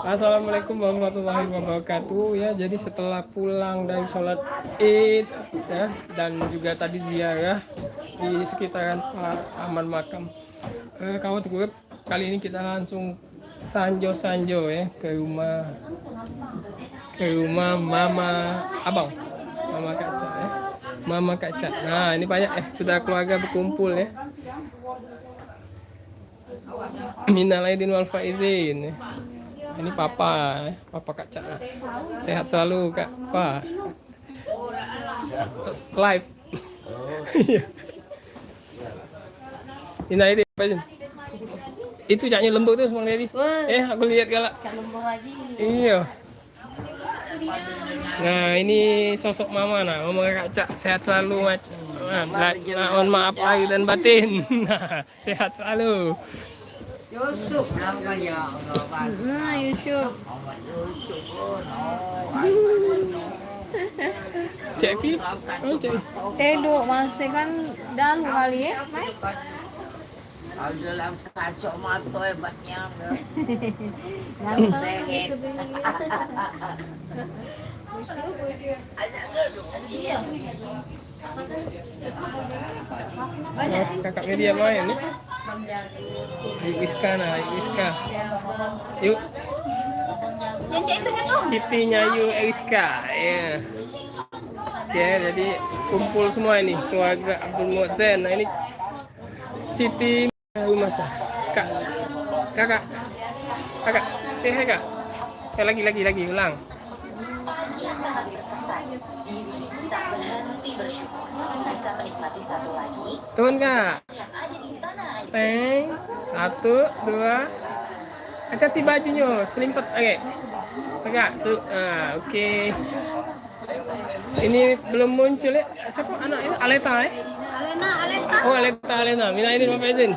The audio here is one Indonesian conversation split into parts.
Assalamualaikum warahmatullahi wabarakatuh ya. Jadi setelah pulang dari sholat Id ya dan juga tadi ziarah di sekitaran Pak Ahmad Makam. Kawan grup kali ini kita langsung sanjo ya ke rumah Mama Abang, Mama Kaca ya. Mama Kaca. Nah, ini banyak sudah keluarga berkumpul ya. Minal aidin wal faizin ya. Ini papa, papa Kaca. Sehat selalu Kak. Pak. Live. Iya. Ini aja apa aja? Itu caknya lembut tuh Bang Dedi. Aku lihat galak. Cak lembut lagi. Iya. Nah, ini sosok mama Mama Kaca. Sehat selalu macam. Mohon maaf lahir dan batin. Nah, sehat selalu. Yusuf namanya. Yusuf. Cek pi. Oh, cek. Duk masih kan dalu kali ya. Dalam kacau mata hebatnya. Banyak sih. Kakak media main nih. Iska. Yuk. Yang cek itu tuh. Siti Nyayu Iska. Ya. Oke, jadi kumpul semua ini keluarga Abdul Muazzin. Nah, ini Siti rumah sah. Kakak. Sehat Kak. Lagi ulang. Yang sangat berkesan, diri tak berhenti bersyukur bisa menikmati satu lagi Turun Kak. yang ada di tanah air. Teng. 1, 2. Angkati bajunya, selimpet. Oke. Kakak tuh. Oke. Ini belum muncul ya. Siapa anak itu? Aleta ya? Alena. Oh, Aleta. Mina ini Bapak izin.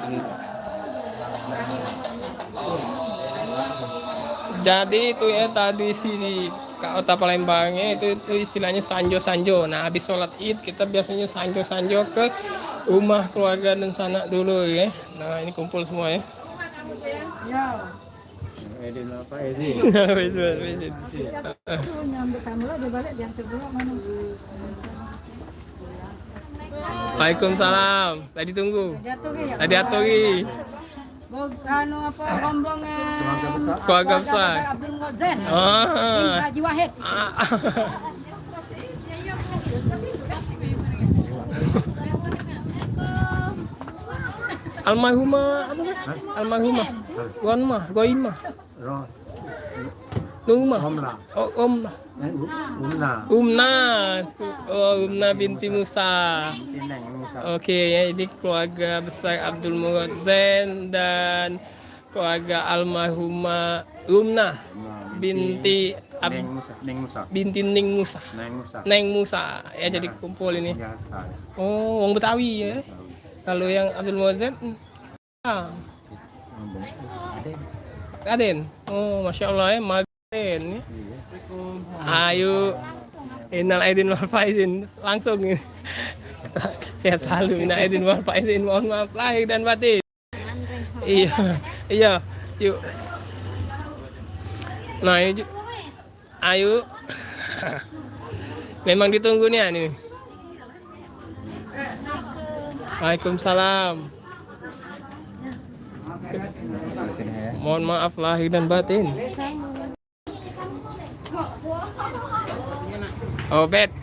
Jadi itu ya tadi si Kota Palembangnya itu istilahnya sanjo. Nah, habis sholat Id kita biasanya sanjo ke rumah keluarga dan sanak dulu ya. Nah, ini kumpul semua ya. Edin apa Edin? Waalaikumsalam. Tadi tunggu. Tadi atogi. Anu apa rombongan Keluarga besar. Abdul Muazzin. Ah. Haji Wahid. Almarhumah apa kan? Almarhumah. Goimah. Roh. Numa. Omla. Oh, Umna. Umna binti Musa. Tineng Musa. Oke, ya ini keluarga besar Abdul Muazzin dan keluarga almarhumah Umna binti Ning Musa. Neng Musa. Ya jadi kumpul ini. Oh, wong Betawi ya. Kalau yang Abdul Muazzin Aden. Oh, Masya Allah ya, Maden ya. Ayo, Innal aidin wal faizin langsung ini. Sehat selalu, Innal aidin wal faizin. Mohon maaf lahir dan batin. Iya, yuk. Nah, ayo. Memang ditunggu nih ini. Waalaikumsalam. Mohon maaf lahir dan batin. Oh, bet.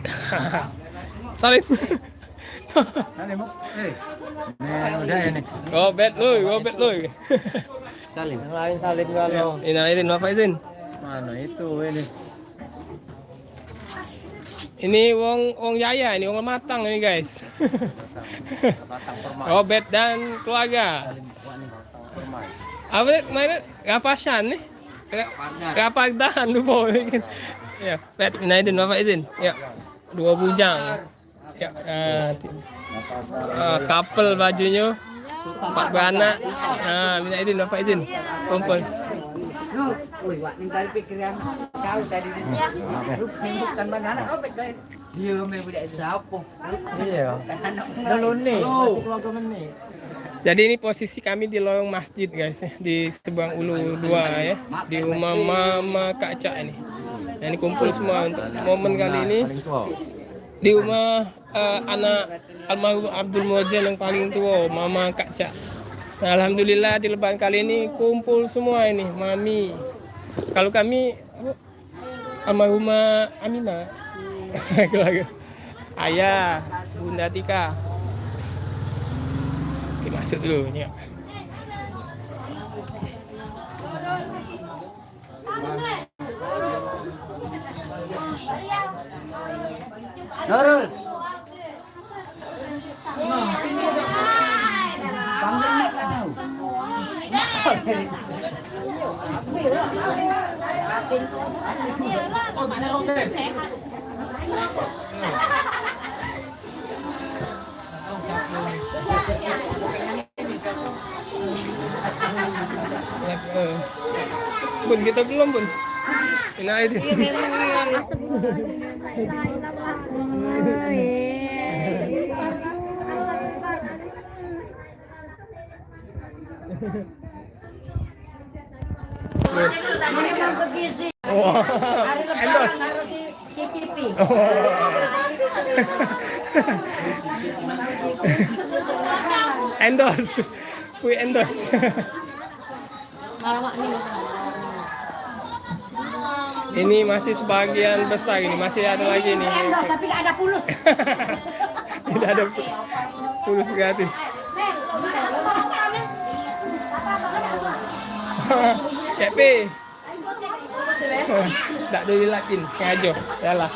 Salim. Udah ya nih. Oh, bet lu. Salim. Yang lain salim kalau. Innalillahi wa faizin. Mana itu ini? Ini wong Yaya, ini wong matang ini, guys. Oh, bet dan keluarga. Apa kemarin ngapasan nih? Kapagdahan lupa bikin. Ya, bet minaidin Bapak izin. Ya. 2 bujang. Ya, couple bajunya. 4 beranak. Nah, minaidin Bapak izin. Kumpul. Wak tinggal pikiran kau tadi bukan mana dia memang tidak siapa. Iya. Dulu nih. Keluarga ini. Jadi ini posisi kami di lorong masjid guys ya, di Seberang Ulu 2 ya, di rumah Mama Kak Cak ini. Nah, ini kumpul semua untuk momen kali ini Paling tua. di rumah anak almarhum Abdul Muadzin yang paling tua, Mama Kak Cak. Nah, alhamdulillah di lebaran kali ini kumpul semua ini, Mami. Kalau kami almarhumah Aminah, keluarga Ayah, Bunda Tika. Oke, masuk dulu ya. Nurul. Panggil kau. Bun, kita belum Bun. Ini aja. Memang begitu. Wah, Hari lebaran endorse. harus dicicipi. Endorse. We endorse. Ini masih sebagian besar ini, masih ada lagi nih. Endorse tapi nggak ada pulus. Tidak ada pulus gratis. Cepi. Tak ada dilakin, sengaja. Yalah.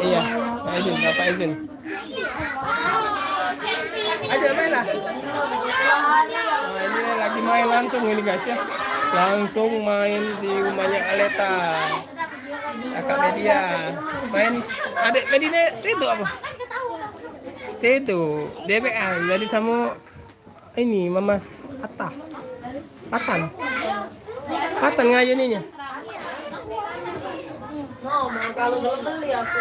Iya, Pak izin, Bapak izin. Aja main lah. Nah, ini lagi main langsung ini guys ya. Langsung main di rumahnya Aleta. Kakak Media. Main adik Medina itu apa? Itu DBA. Jadi sama ini Mamas Atta. Patan ngayuninya. Kalau belum beli aku.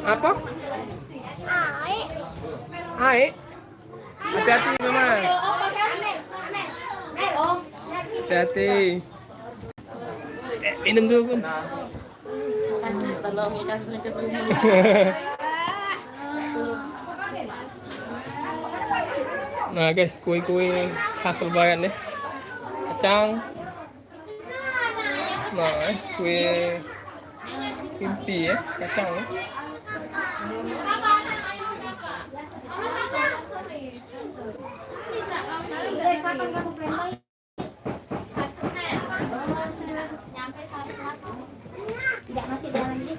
Apa? Hai. Hati-hati Mama. Hati-hati. Minum dulu Bun. Nah guys, kue-kue khas lebaran ya. Kacang. Nah, kue kimpi ya, kacang ya. Tidak masih ada lagi.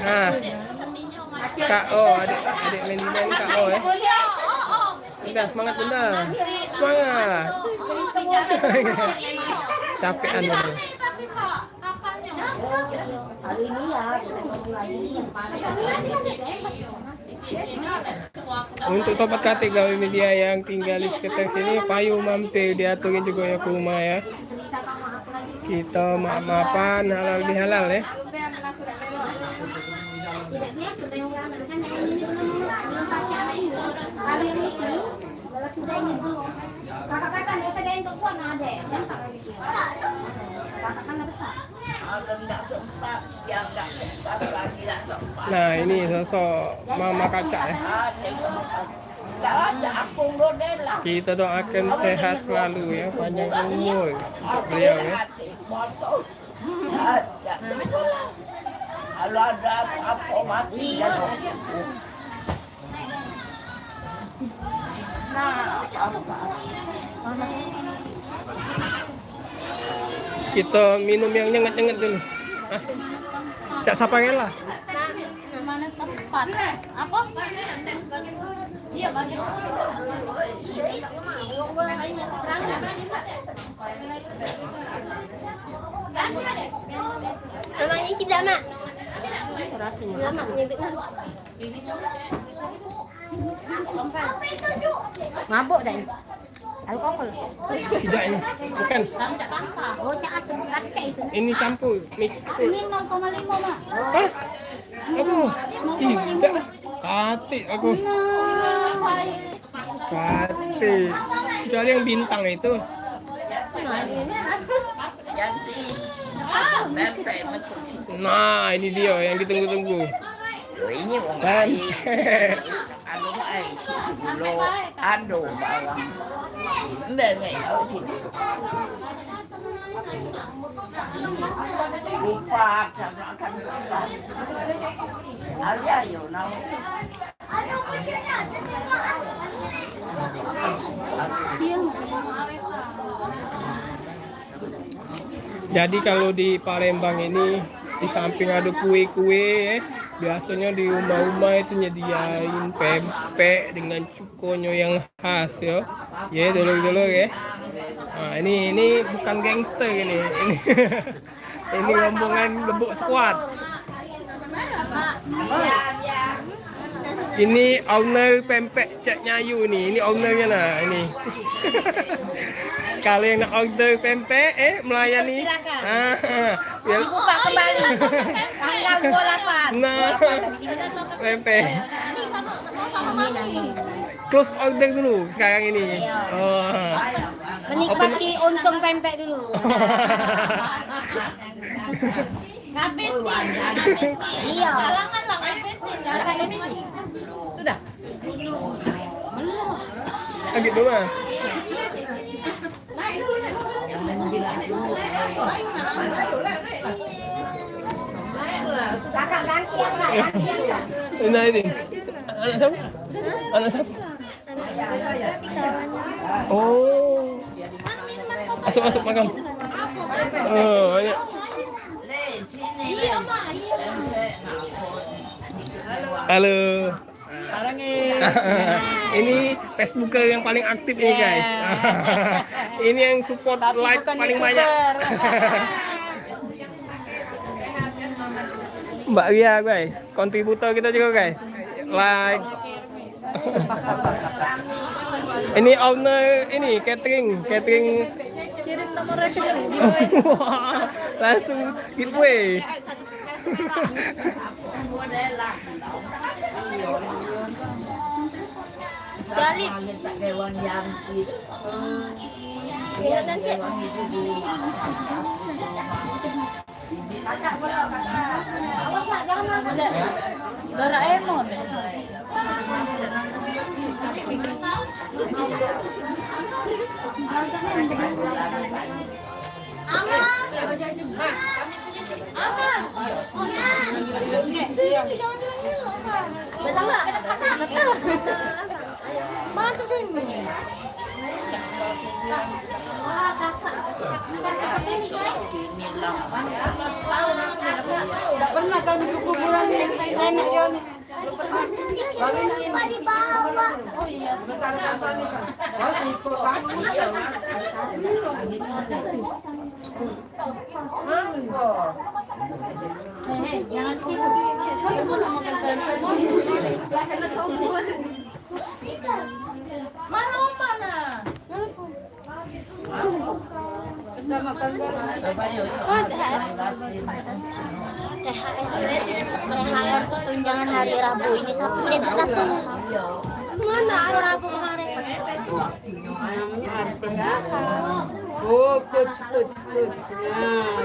Nah, KO, adik Melinda ini KO ya. Udah semangat Bunda, semangat. Capean Bunda. Kali ini ya, Untuk sobat Katik gawe media yang tinggal di sekitar sini, payu mampir diaturin juga ya ke rumah ya. Kita maaf-maafan halal bihalal ya. tidaknya supaya orang kan yang ini dulu kalau yang itu kalau sudah ini dulu kakak-kakak nggak usah gaya untuk puan ada ya dan kakak gitu kakak kan besar. Nah ini sosok Mama Kaca ya. Kita doakan sehat selalu ya, panjang umur untuk beliau ya. Kalau ada apa mati ya dong. Kita minum yang nyengat-nyengat dulu. Mas, Cak Saparella. Mana tempat? Apa? Iya bagian. Namanya tidak mak. Rasanya. Mabuk dah. Alkohol. Tidak ini. Bukan. Oh, cak asam kakek itu. Ini campur mix. Ini 0,5, Mak. Hah? Aku tidak. Kati aku. Kati. Kecuali yang bintang itu. Nah, ini dia yang ditunggu-tunggu. Ini wong Dan anu ai dulu anu bawang. Mbak tahu sih. Lupa sama kan. Aja yo nang. jadi kalau di Palembang ini di samping ada kue-kue, biasanya di rumah-rumah itu nyediain pempek dengan cukonya yang khas ya. Ya dulu-dulu ya. Nah, ini bukan gangster ini. Ini rombongan Lebuk Squad. Ini owner pempek Cek Nyayu nih. Ini ownernya nah ini. Kalau yang nak order pempek melayani. Biar Buka kembali. Tanggal 28. nah pempek. Close order dulu sekarang ini. Oh. Menikmati untung pempek dulu. Iya. Sudah. Agak dulu ah. Kakak ganti ya, Kak. Nah ini. Anak siapa? Anak siapa? Oh. Masuk makan. Oh, banyak. Halo. Ini Facebooker yang paling aktif ini guys. Ini yang support like paling banyak. Mbak Ria guys, kontributor kita juga guys. Like. Ini owner ini catering. Kirim nomor rekening di Wah, langsung giveaway. Jalip. Kelihatan Cek. Kakak boleh kakak. Awas nak jangan nak. Doraemon. Tidak pernah kami ke kuburan nenek Joni. Oh iya, sebentar kami. Oh, ikut kamu. Jangan sibuk. Mana mana? Oh, THR tuh tunjangan hari Rabu ini Sabtu dia tak dapat. Mana hari Rabu kemarin? Oh, coach. Nah,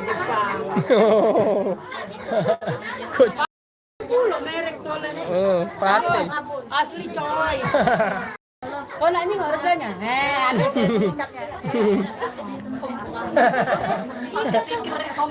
Jepang. Coach. Merek tolen. Oh, praktis. Asli coy. Kau nanya nggak harganya? Ada sertifikatnya. Ada stikernya om.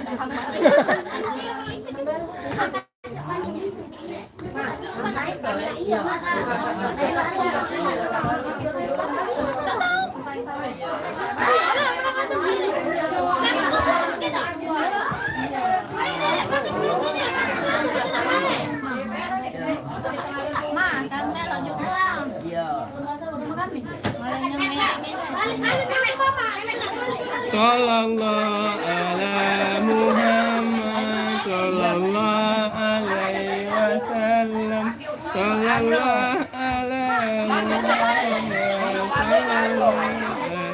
Sallallahu ala Muhammad sallallahu alaihi wasallam. Sallallahu ala Muhammad sallallahu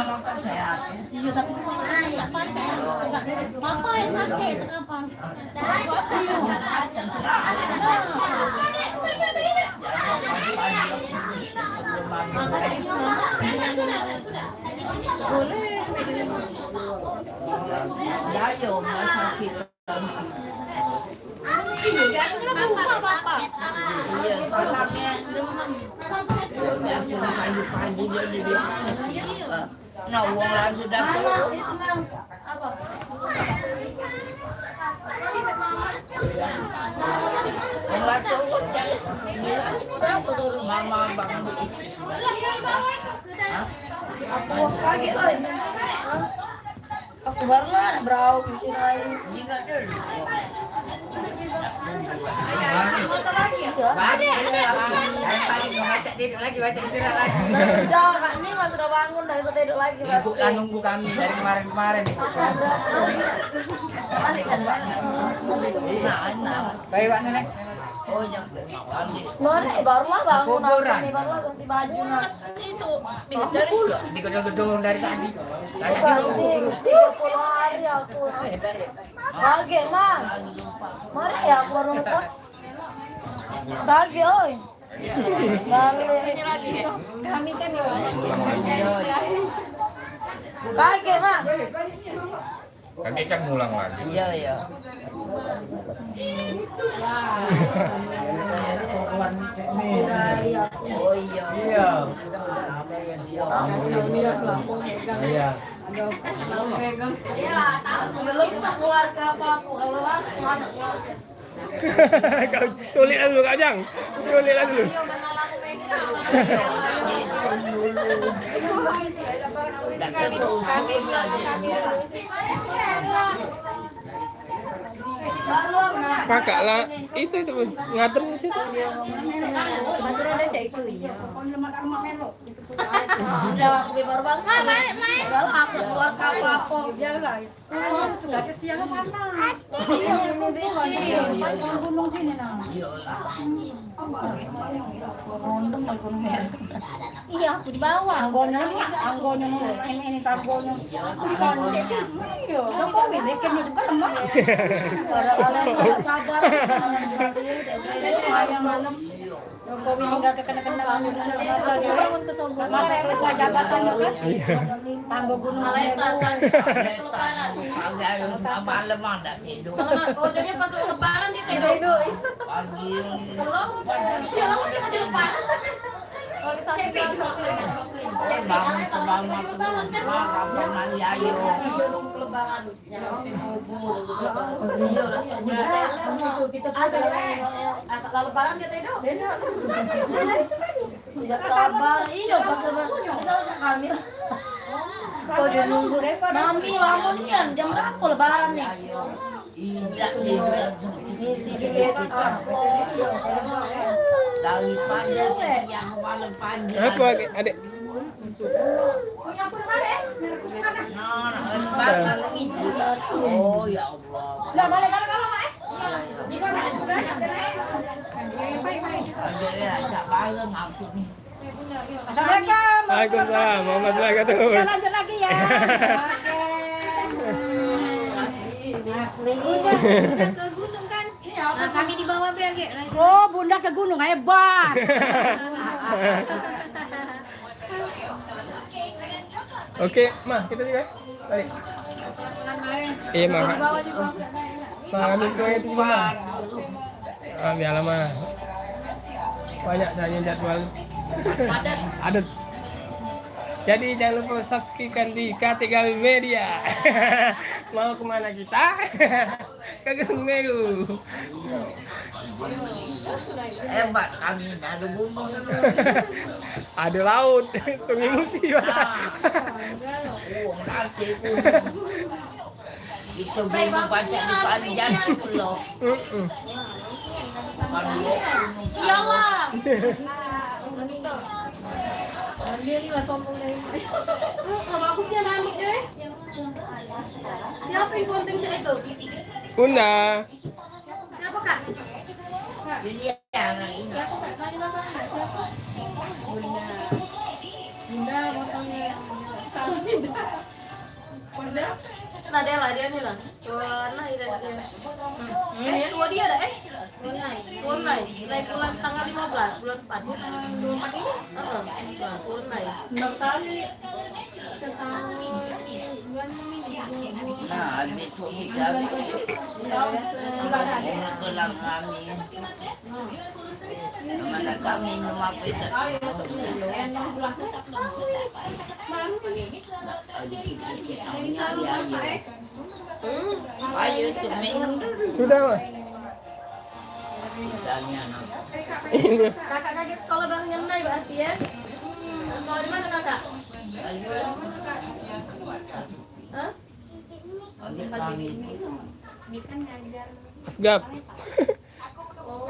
mama kan sehat. Iya tapi ya pacar enggak papa yang sakit kenapa? Boleh. Dayo sakit. Iya, kenapa lupa papa? Iya, salahnya. Biasa pagi-pagi dia. Nah, uang lah sudah turun. Uang lah turun. Siapa turun? Mama, bang. Aku kaget, oi. Aku baru lah berau bising aja. Juga dulu. Baca tidur lagi, baca istirahat lagi. Sudah, Kak, ini mas sudah bangun, dah bisa tidur lagi mas. Ibu kan nunggu kami dari kemarin-kemarin. Balik kan, Pak? Nah. Baik, Pak Nenek. Oh, jangan mandi. Nore, barulah bangun. Kuburan. Ini barulah ganti baju mas. Itu Di gedung-gedung dari tadi. Tanya di Pasti rumah. 30 hari aku. Kaget mas. Mari ya keluar rumah. Kaget, oi. Sini lagi. Kami kan ya. Kaget mas. Kaki kan ngulang lagi. Iya, iya. Oh iya. Iya. Iya. Belum kita keluarga apa aku kalau anak keluarga. Kau culik dulu Kak Jang. Culik dulu. Kakak lah itu ngater di situ. Udah aku baru bangun. Padahal aku keluar apa-apa. Biarlah. Sudah kesiangan panas. Iya, ini becek. Gunung sini nah. Iya, aku di bawah. Anggonya ini tanggonya. Iya, kok bikin itu kan lemah. Padahal enggak sabar. Ayam malam. Kau meninggal ke kena-kena bangun ke Solo. Masa selesai jabatan kan? Tanggo Gunung Meru. Agak malam ada tidur. Ujungnya pas lebaran dia tidur. Pagi. Kalau kita di lebaran. Organisasi Bangun kapan lagi ayo. Asal lebaran kita itu. Tidak sabar. Iya, pas lebaran hamil. Kau dia nunggu Mami lamun kan jam berapa lebaran nih? Tidak tidur. Ngisi di dekat Dari pagi yang malam pagi. Apa adik? Oh ya Allah. Lah balik kalau Ada ajak bareng aku nih. Assalamualaikum. Waalaikumsalam. Muhammad wabarakatuh. Kita lanjut lagi ya. Udah ke gunung kan? Nah, kami di bawah BG lagi. Oh, Bunda ke gunung hebat. Oke, mah kita juga. Balik. Iya, mah. Di bawah juga. Mah kami kue itu mah. Ah, biarlah mah. Banyak saja jadwal. Adat. Jadi jangan lupa subscribe di Kategori Media. Mau kemana kita? Ke Gunung Meru. Hebat kami ada gunung. Ada laut, sungai Musi. Nanti itu bingung baca di panjang loh. Iya lah. Bagusnya nami deh. Siapa yang konten saya itu? Bunda. Siapa kak? Iya, Siapa kak? Nanya siapa? Bunda. Bunda motornya. Nadela dia nih lah. Warna dia. Tua dia ada Warnai. Naik bulan tanggal 15 bulan 4. 24 ini? Heeh. Nah, Warnai. Nah, besok kita gelang kami. Mana kami rumah pesa. Ayo tu minum. Sudah mas. Tanya nak. Kakak sekolah Bang Nyemnai berarti ya? Sekolah di mana kakak? Hah? Asgap. Oh,